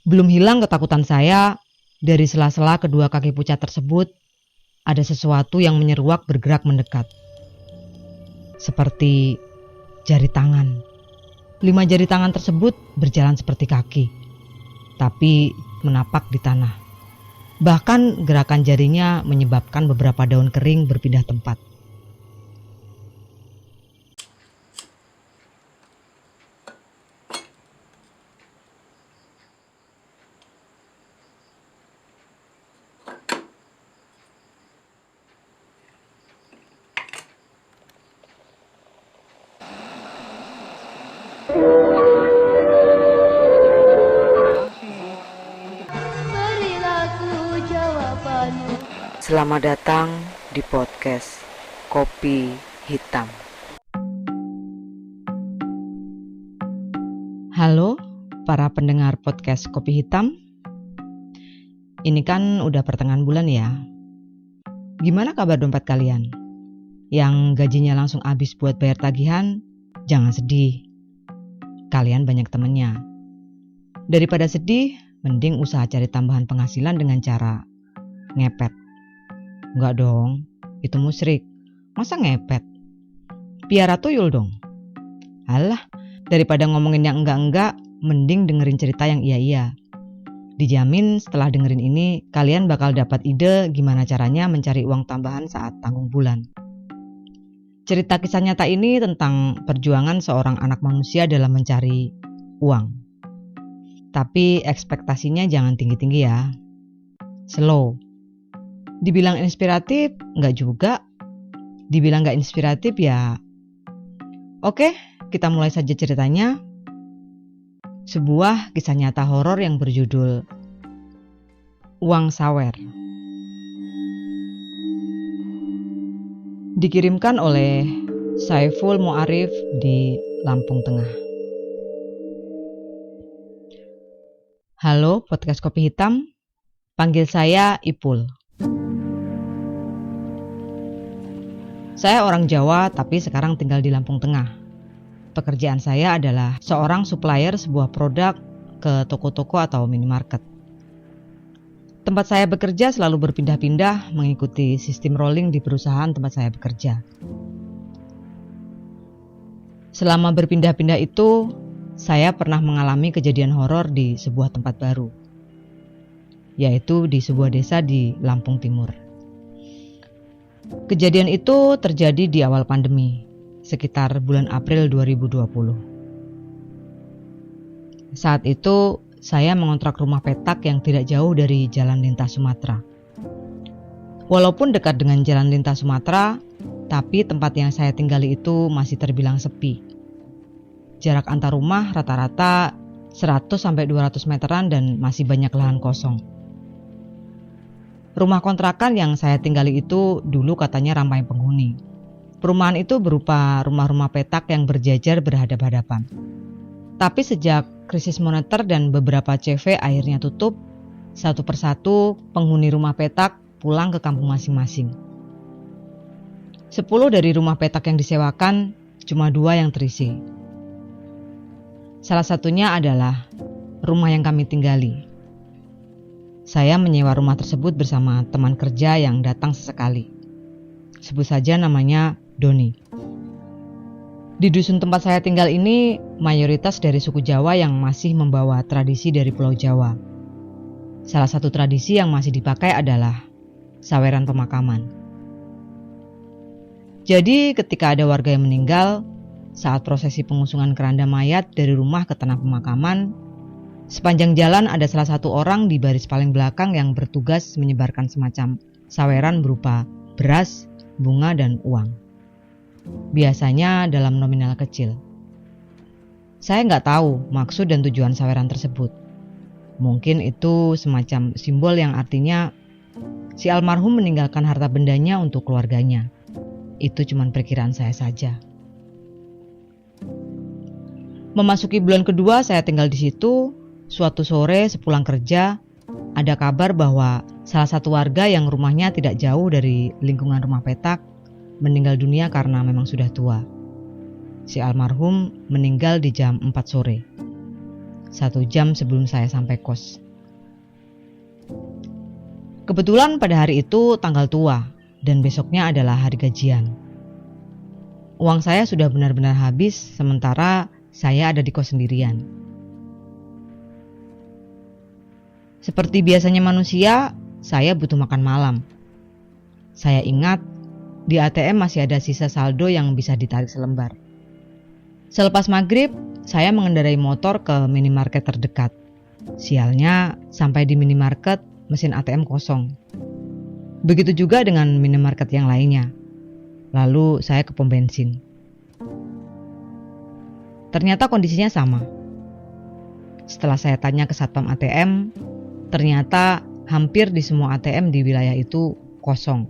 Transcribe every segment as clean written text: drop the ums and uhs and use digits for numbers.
Belum hilang ketakutan saya, dari sela-sela kedua kaki pucat tersebut, ada sesuatu yang menyeruak bergerak mendekat. Seperti jari tangan. 5 jari tangan tersebut berjalan seperti kaki, tapi menapak di tanah. Bahkan gerakan jarinya menyebabkan beberapa daun kering berpindah tempat. Selamat datang di podcast Kopi Hitam. Halo para pendengar podcast Kopi Hitam. Ini kan udah pertengahan bulan ya. Gimana kabar dompet kalian? Yang gajinya langsung habis buat bayar tagihan, jangan sedih. Kalian banyak temennya. Daripada sedih, mending usaha cari tambahan penghasilan dengan cara ngepet. Enggak dong, itu musyrik. Masa ngepet? Piara tuyul dong. Alah, daripada ngomongin yang enggak-enggak, mending dengerin cerita yang iya-iya. Dijamin setelah dengerin ini, kalian bakal dapat ide gimana caranya mencari uang tambahan saat tanggung bulan. Cerita kisah nyata ini tentang perjuangan seorang anak manusia dalam mencari uang. Tapi ekspektasinya jangan tinggi-tinggi ya. Slow. Dibilang inspiratif, enggak juga. Dibilang enggak inspiratif ya. Oke, kita mulai saja ceritanya. Sebuah kisah nyata horor yang berjudul Uang Sawer. Dikirimkan oleh Saiful Mu'arif di Lampung Tengah. Halo podcast Kopi Hitam, panggil saya Ipul. Saya orang Jawa tapi sekarang tinggal di Lampung Tengah. Pekerjaan saya adalah seorang supplier sebuah produk ke toko-toko atau minimarket. Tempat saya bekerja selalu berpindah-pindah mengikuti sistem rolling di perusahaan tempat saya bekerja. Selama berpindah-pindah itu, saya pernah mengalami kejadian horor di sebuah tempat baru, yaitu di sebuah desa di Lampung Timur. Kejadian itu terjadi di awal pandemi, sekitar bulan April 2020. Saat itu, saya mengontrak rumah petak yang tidak jauh dari Jalan Lintas Sumatera. Walaupun dekat dengan Jalan Lintas Sumatera, tapi tempat yang saya tinggali itu masih terbilang sepi. Jarak antar rumah rata-rata 100-200 meteran dan masih banyak lahan kosong. Rumah kontrakan yang saya tinggali itu dulu katanya ramai penghuni. Perumahan itu berupa rumah-rumah petak yang berjajar berhadap-hadapan. Tapi sejak krisis moneter dan beberapa CV akhirnya tutup, satu persatu penghuni rumah petak pulang ke kampung masing-masing. 10 dari rumah petak yang disewakan, cuma 2 yang terisi. Salah satunya adalah rumah yang kami tinggali. Saya menyewa rumah tersebut bersama teman kerja yang datang sesekali. Sebut saja namanya Doni. Di dusun tempat saya tinggal ini mayoritas dari suku Jawa yang masih membawa tradisi dari Pulau Jawa. Salah satu tradisi yang masih dipakai adalah saweran pemakaman. Jadi ketika ada warga yang meninggal, saat prosesi pengusungan keranda mayat dari rumah ke tanah pemakaman, sepanjang jalan ada salah satu orang di baris paling belakang yang bertugas menyebarkan semacam saweran berupa beras, bunga, dan uang. Biasanya dalam nominal kecil. Saya nggak tahu maksud dan tujuan saweran tersebut. Mungkin itu semacam simbol yang artinya si almarhum meninggalkan harta bendanya untuk keluarganya. Itu cuma perkiraan saya saja. Memasuki bulan kedua saya tinggal di situ. Suatu sore sepulang kerja, ada kabar bahwa salah satu warga yang rumahnya tidak jauh dari lingkungan rumah petak meninggal dunia karena memang sudah tua. Si almarhum meninggal di jam 4 sore. 1 jam sebelum saya sampai kos. Kebetulan pada hari itu tanggal tua dan besoknya adalah hari gajian. Uang saya sudah benar-benar habis sementara saya ada di kos sendirian. Seperti biasanya manusia, saya butuh makan malam. Saya ingat di ATM masih ada sisa saldo yang bisa ditarik selembar. Selepas maghrib, saya mengendarai motor ke minimarket terdekat. Sialnya, sampai di minimarket, mesin ATM kosong. Begitu juga dengan minimarket yang lainnya. Lalu saya ke pom bensin. Ternyata kondisinya sama. Setelah saya tanya ke satpam ATM, ternyata hampir di semua ATM di wilayah itu kosong.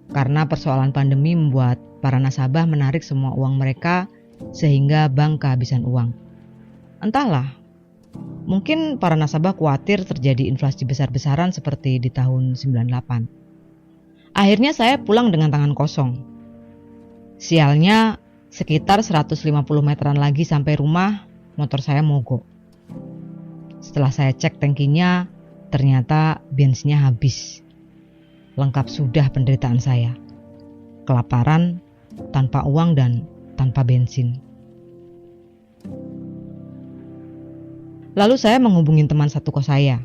Karena persoalan pandemi membuat para nasabah menarik semua uang mereka sehingga bank kehabisan uang. Entahlah, mungkin para nasabah khawatir terjadi inflasi besar-besaran seperti di tahun 98. Akhirnya saya pulang dengan tangan kosong. Sialnya, sekitar 150 meteran lagi sampai rumah, motor saya mogok. Setelah saya cek tangkinya, ternyata bensinnya habis. Lengkap sudah penderitaan saya. Kelaparan, tanpa uang dan tanpa bensin. Lalu saya menghubungi teman satu kos saya.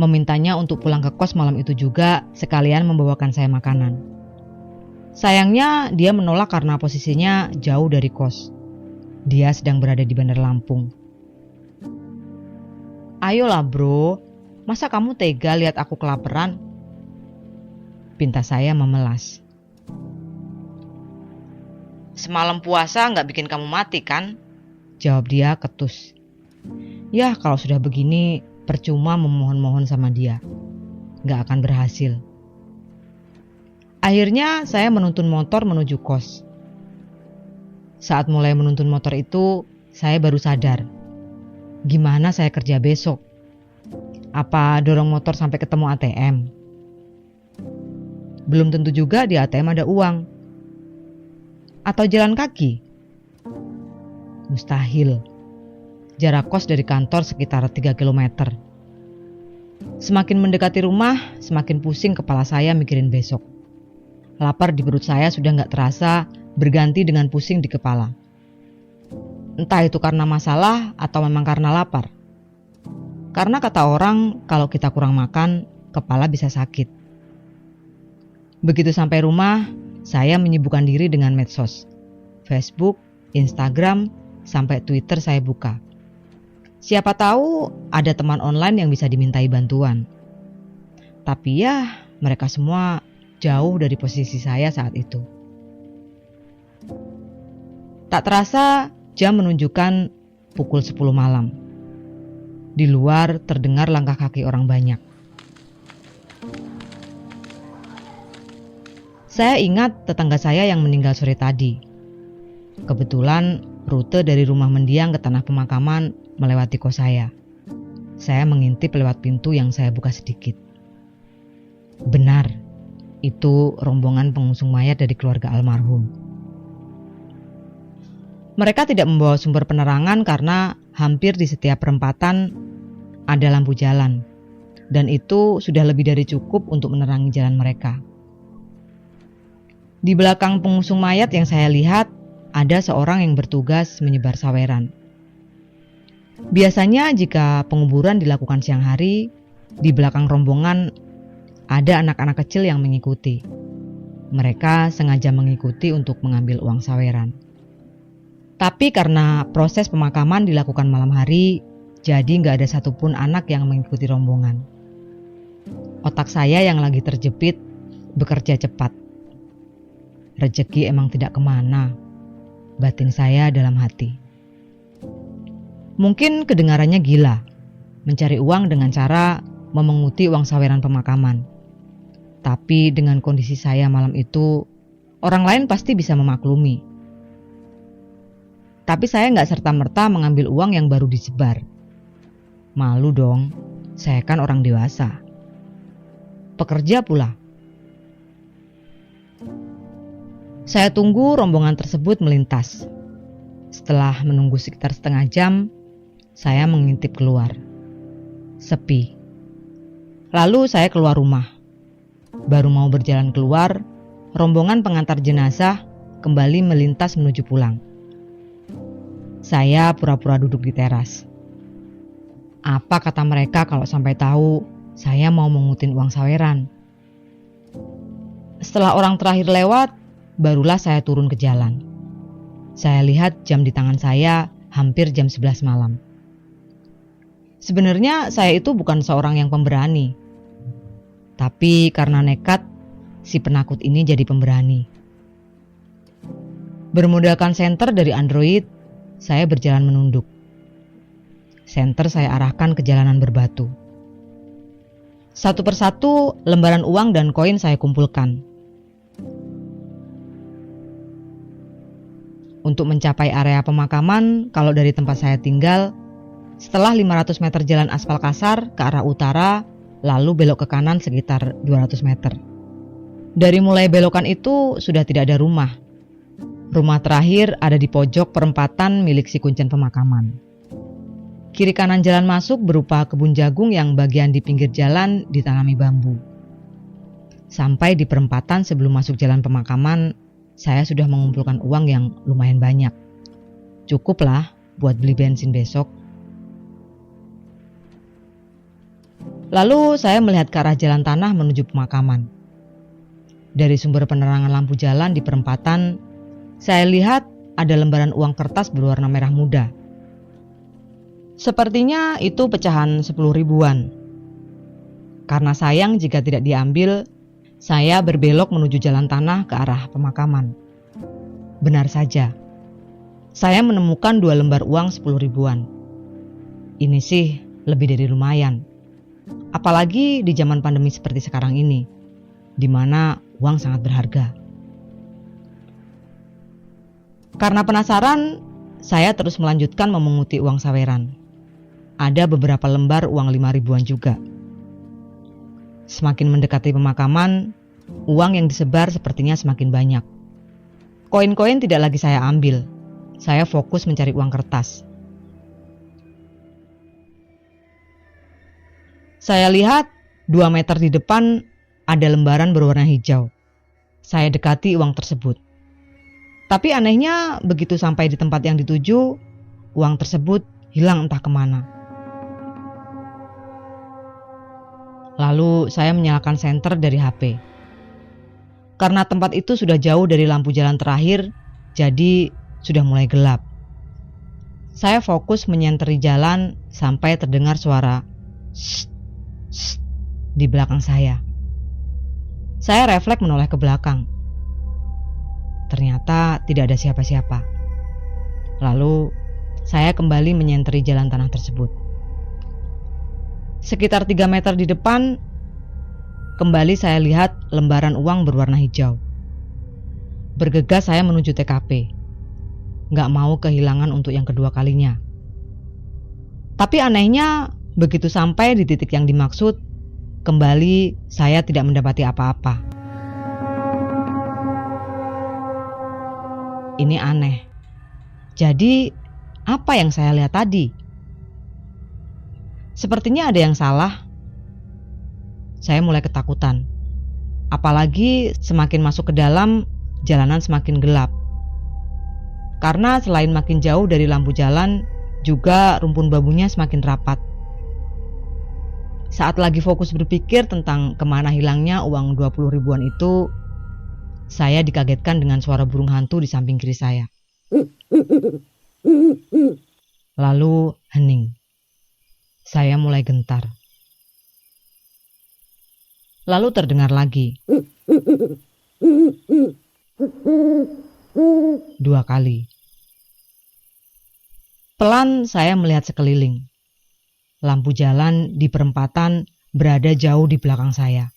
Memintanya untuk pulang ke kos malam itu juga sekalian membawakan saya makanan. Sayangnya dia menolak karena posisinya jauh dari kos. Dia sedang berada di Bandar Lampung. Ayolah bro, masa kamu tega lihat aku kelaparan? Pinta saya memelas. Semalam puasa gak bikin kamu mati kan? Jawab dia ketus. Ya kalau sudah begini percuma memohon-mohon sama dia. Gak akan berhasil. Akhirnya saya menuntun motor menuju kos. Saat mulai menuntun motor itu, saya baru sadar. Gimana saya kerja besok? Apa dorong motor sampai ketemu ATM? Belum tentu juga di ATM ada uang. Atau jalan kaki? Mustahil. Jarak kos dari kantor sekitar 3 km. Semakin mendekati rumah, semakin pusing kepala saya mikirin besok. Lapar di perut saya sudah gak terasa berganti dengan pusing di kepala. Entah itu karena masalah atau memang karena lapar. Karena kata orang kalau kita kurang makan, kepala bisa sakit. Begitu sampai rumah, saya menyibukkan diri dengan medsos. Facebook, Instagram, sampai Twitter saya buka. Siapa tahu ada teman online yang bisa dimintai bantuan. Tapi ya, mereka semua jauh dari posisi saya saat itu. Tak terasa, jam menunjukkan pukul 10 malam. Di luar terdengar langkah kaki orang banyak. Saya ingat tetangga saya yang meninggal sore tadi. Kebetulan rute dari rumah mendiang ke tanah pemakaman melewati kos saya. Saya mengintip lewat pintu yang saya buka sedikit. Benar, itu rombongan pengusung mayat dari keluarga almarhum. Mereka tidak membawa sumber penerangan karena hampir di setiap perempatan ada lampu jalan. Dan itu sudah lebih dari cukup untuk menerangi jalan mereka. Di belakang pengusung mayat yang saya lihat, ada seorang yang bertugas menyebar saweran. Biasanya jika penguburan dilakukan siang hari, di belakang rombongan ada anak-anak kecil yang mengikuti. Mereka sengaja mengikuti untuk mengambil uang saweran. Tapi karena proses pemakaman dilakukan malam hari, jadi gak ada satupun anak yang mengikuti rombongan. Otak saya yang lagi terjepit bekerja cepat. Rezeki emang tidak kemana, batin saya dalam hati. Mungkin kedengarannya gila, mencari uang dengan cara memunguti uang saweran pemakaman. Tapi dengan kondisi saya malam itu, orang lain pasti bisa memaklumi. Tapi saya gak serta-merta mengambil uang yang baru disebar. Malu dong, saya kan orang dewasa. Pekerja pula. Saya tunggu rombongan tersebut melintas. Setelah menunggu sekitar setengah jam, saya mengintip keluar. Sepi. Lalu saya keluar rumah. Baru mau berjalan keluar, rombongan pengantar jenazah kembali melintas menuju pulang. Saya pura-pura duduk di teras. Apa kata mereka kalau sampai tahu saya mau mengutin uang saweran? Setelah orang terakhir lewat, barulah saya turun ke jalan. Saya lihat jam di tangan saya hampir jam 11 malam. Sebenarnya saya itu bukan seorang yang pemberani. Tapi karena nekat, si penakut ini jadi pemberani. Bermodalkan senter dari Android, saya berjalan menunduk. Senter saya arahkan ke jalanan berbatu. Satu persatu lembaran uang dan koin saya kumpulkan. Untuk mencapai area pemakaman, kalau dari tempat saya tinggal, setelah 500 meter jalan aspal kasar ke arah utara, lalu belok ke kanan sekitar 200 meter. Dari mulai belokan itu sudah tidak ada rumah. Rumah terakhir ada di pojok perempatan milik si kuncen pemakaman. Kiri kanan jalan masuk berupa kebun jagung yang bagian di pinggir jalan ditanami bambu. Sampai di perempatan sebelum masuk jalan pemakaman, saya sudah mengumpulkan uang yang lumayan banyak. Cukuplah buat beli bensin besok. Lalu saya melihat ke arah jalan tanah menuju pemakaman. Dari sumber penerangan lampu jalan di perempatan, saya lihat ada lembaran uang kertas berwarna merah muda. Sepertinya itu pecahan 10 ribuan. Karena sayang jika tidak diambil, saya berbelok menuju jalan tanah ke arah pemakaman. Benar saja, saya menemukan 2 lembar uang 10 ribuan. Ini sih lebih dari lumayan. Apalagi di zaman pandemi seperti sekarang ini, di mana uang sangat berharga. Karena penasaran, saya terus melanjutkan memunguti uang saweran. Ada beberapa lembar uang 5 ribuan juga. Semakin mendekati pemakaman, uang yang disebar sepertinya semakin banyak. Koin-koin tidak lagi saya ambil. Saya fokus mencari uang kertas. Saya lihat 2 meter di depan ada lembaran berwarna hijau. Saya dekati uang tersebut. Tapi anehnya begitu sampai di tempat yang dituju, uang tersebut hilang entah kemana. Lalu saya menyalakan senter dari HP. Karena tempat itu sudah jauh dari lampu jalan terakhir, jadi sudah mulai gelap. Saya fokus menyenteri jalan sampai terdengar suara "Shh, shh" di belakang saya. Saya refleks menoleh ke belakang. Ternyata tidak ada siapa-siapa. Lalu saya kembali menyenteri jalan tanah tersebut. Sekitar 3 meter di depan, kembali saya lihat lembaran uang berwarna hijau. Bergegas saya menuju TKP. Gak mau kehilangan untuk yang kedua kalinya. Tapi anehnya, begitu sampai di titik yang dimaksud, kembali saya tidak mendapati apa-apa. Ini aneh. Jadi, apa yang saya lihat tadi? Sepertinya ada yang salah. Saya mulai ketakutan. Apalagi semakin masuk ke dalam, jalanan semakin gelap. Karena selain makin jauh dari lampu jalan, juga rumpun bambunya semakin rapat. Saat lagi fokus berpikir tentang kemana hilangnya uang 20 ribuan itu, saya dikagetkan dengan suara burung hantu di samping kiri saya. Lalu hening. Saya mulai gentar. Lalu terdengar lagi. 2 kali. Pelan saya melihat sekeliling. Lampu jalan di perempatan berada jauh di belakang saya.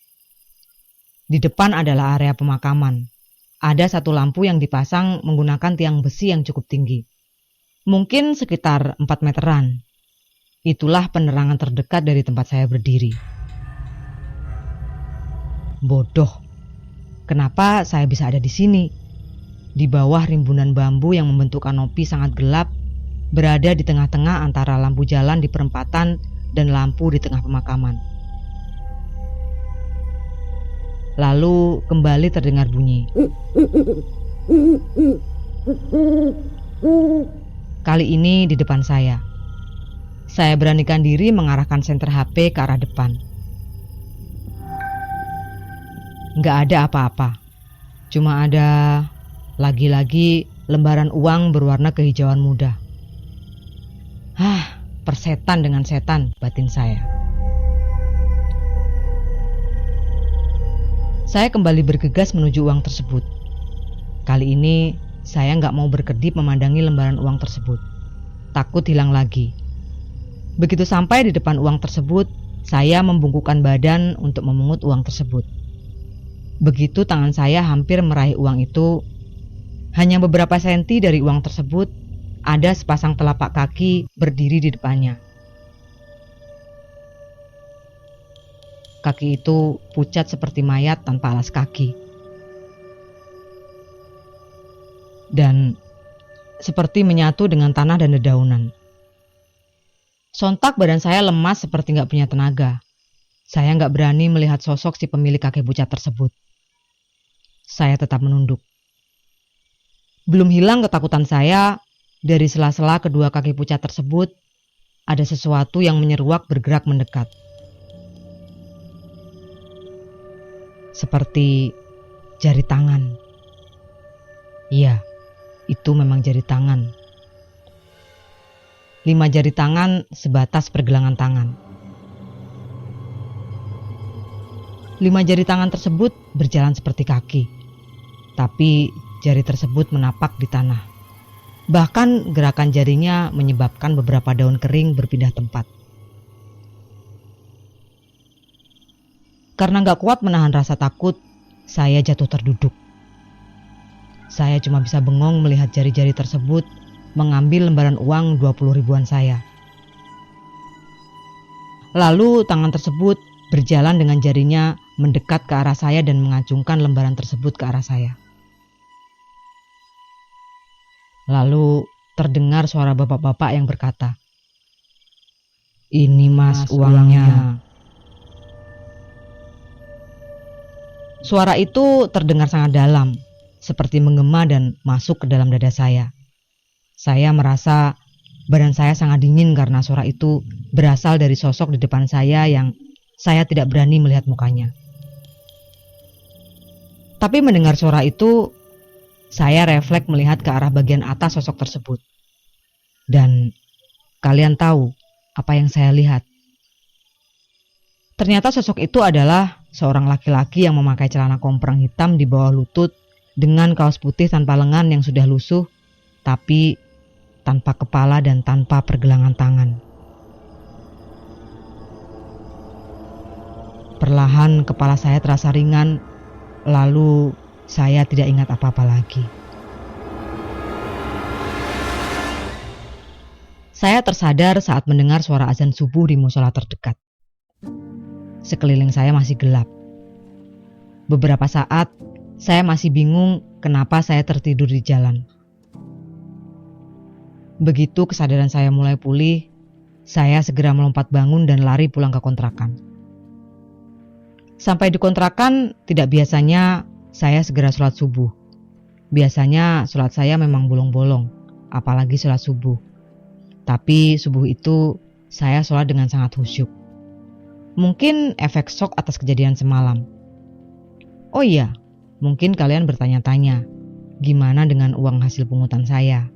Di depan adalah area pemakaman. Ada 1 lampu yang dipasang menggunakan tiang besi yang cukup tinggi. Mungkin sekitar 4 meteran. Itulah penerangan terdekat dari tempat saya berdiri. Bodoh. Kenapa saya bisa ada di sini? Di bawah rimbunan bambu yang membentuk kanopi sangat gelap, berada di tengah-tengah antara lampu jalan di perempatan dan lampu di tengah pemakaman. Lalu kembali terdengar bunyi. Kali ini di depan saya. Saya beranikan diri mengarahkan senter HP ke arah depan. Nggak ada apa-apa. Cuma ada lagi-lagi lembaran uang berwarna kehijauan muda. Persetan dengan setan, batin saya. Saya kembali bergegas menuju uang tersebut. Kali ini saya nggak mau berkedip memandangi lembaran uang tersebut. Takut hilang lagi. Begitu sampai di depan uang tersebut, saya membungkukkan badan untuk memungut uang tersebut. Begitu tangan saya hampir meraih uang itu, hanya beberapa senti dari uang tersebut, ada sepasang telapak kaki berdiri di depannya. Kaki itu pucat seperti mayat tanpa alas kaki. Dan seperti menyatu dengan tanah dan dedaunan. Sontak badan saya lemas seperti nggak punya tenaga. Saya nggak berani melihat sosok si pemilik kaki pucat tersebut. Saya tetap menunduk. Belum hilang ketakutan saya, dari sela-sela kedua kaki pucat tersebut, ada sesuatu yang menyeruak bergerak mendekat. Seperti jari tangan. Iya, itu memang jari tangan. 5 jari tangan sebatas pergelangan tangan. 5 jari tangan tersebut berjalan seperti kaki, tapi jari tersebut menapak di tanah. Bahkan gerakan jarinya menyebabkan beberapa daun kering berpindah tempat. Karena gak kuat menahan rasa takut, saya jatuh terduduk. Saya cuma bisa bengong melihat jari-jari tersebut mengambil lembaran uang 20 ribuan saya. Lalu tangan tersebut berjalan dengan jarinya mendekat ke arah saya dan mengacungkan lembaran tersebut ke arah saya. Lalu terdengar suara bapak-bapak yang berkata, "Ini mas uangnya." Suara itu terdengar sangat dalam, seperti menggema dan masuk ke dalam dada saya. Saya merasa badan saya sangat dingin karena suara itu berasal dari sosok di depan saya yang saya tidak berani melihat mukanya. Tapi mendengar suara itu, saya refleks melihat ke arah bagian atas sosok tersebut. Dan kalian tahu apa yang saya lihat? Ternyata sosok itu adalah seorang laki-laki yang memakai celana kompreng hitam di bawah lutut dengan kaos putih tanpa lengan yang sudah lusuh, tapi tanpa kepala dan tanpa pergelangan tangan. Perlahan kepala saya terasa ringan, lalu saya tidak ingat apa-apa lagi. Saya tersadar saat mendengar suara azan subuh di musola terdekat. Sekeliling saya masih gelap. Beberapa saat, saya masih bingung kenapa saya tertidur di jalan. Begitu kesadaran saya mulai pulih, saya segera melompat bangun dan lari pulang ke kontrakan. Sampai di kontrakan, tidak biasanya saya segera sholat subuh. Biasanya sholat saya memang bolong-bolong, apalagi sholat subuh. Tapi subuh itu saya sholat dengan sangat khusyuk. Mungkin efek shock atas kejadian semalam. Oh iya, mungkin kalian bertanya-tanya, gimana dengan uang hasil pungutan saya?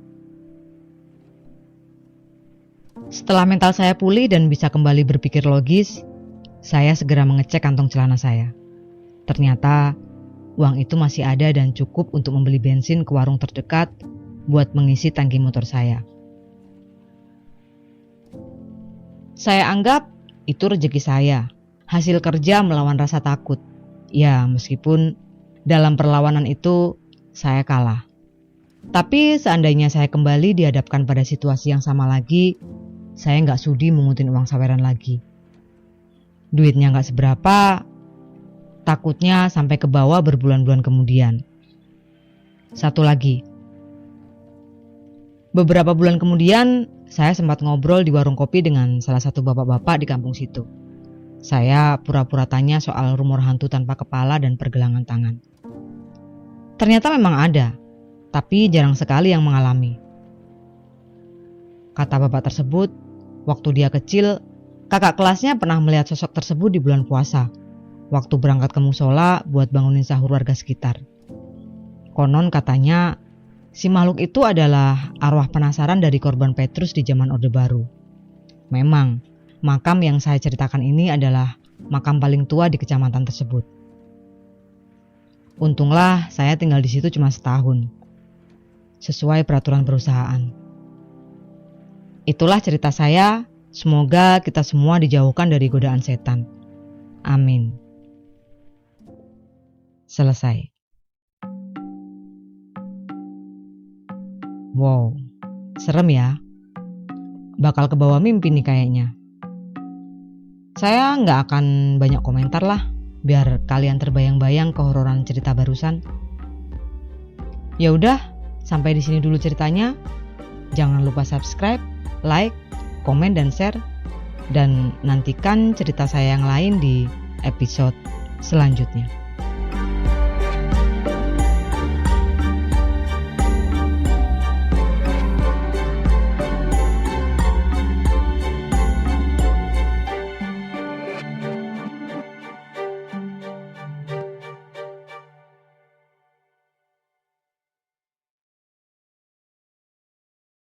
Setelah mental saya pulih dan bisa kembali berpikir logis, saya segera mengecek kantong celana saya. Ternyata uang itu masih ada dan cukup untuk membeli bensin ke warung terdekat buat mengisi tangki motor saya. Saya anggap itu rezeki saya, hasil kerja melawan rasa takut. Ya, meskipun dalam perlawanan itu saya kalah. Tapi seandainya saya kembali dihadapkan pada situasi yang sama lagi, saya nggak sudi mengutin uang saweran lagi. Duitnya nggak seberapa, takutnya sampai ke bawah berbulan-bulan kemudian. Satu lagi, Beberapa bulan kemudian, saya sempat ngobrol di warung kopi dengan salah satu bapak-bapak di kampung situ. Saya pura-pura tanya soal rumor hantu tanpa kepala dan pergelangan tangan. Ternyata memang ada, tapi jarang sekali yang mengalami. Kata bapak tersebut, waktu dia kecil, kakak kelasnya pernah melihat sosok tersebut di bulan puasa, waktu berangkat ke musola buat bangunin sahur warga sekitar. Konon katanya, si makhluk itu adalah arwah penasaran dari korban Petrus di zaman Orde Baru. Memang, makam yang saya ceritakan ini adalah makam paling tua di kecamatan tersebut. Untunglah saya tinggal di situ cuma setahun, sesuai peraturan perusahaan. Itulah cerita saya, semoga kita semua dijauhkan dari godaan setan. Amin. Selesai. Wow, serem ya. Bakal kebawa mimpi nih kayaknya. Saya nggak akan banyak komentar lah, biar kalian terbayang-bayang kehororan cerita barusan. Ya udah, sampai di sini dulu ceritanya. Jangan lupa subscribe, like, komen dan share. Dan nantikan cerita saya yang lain di episode selanjutnya.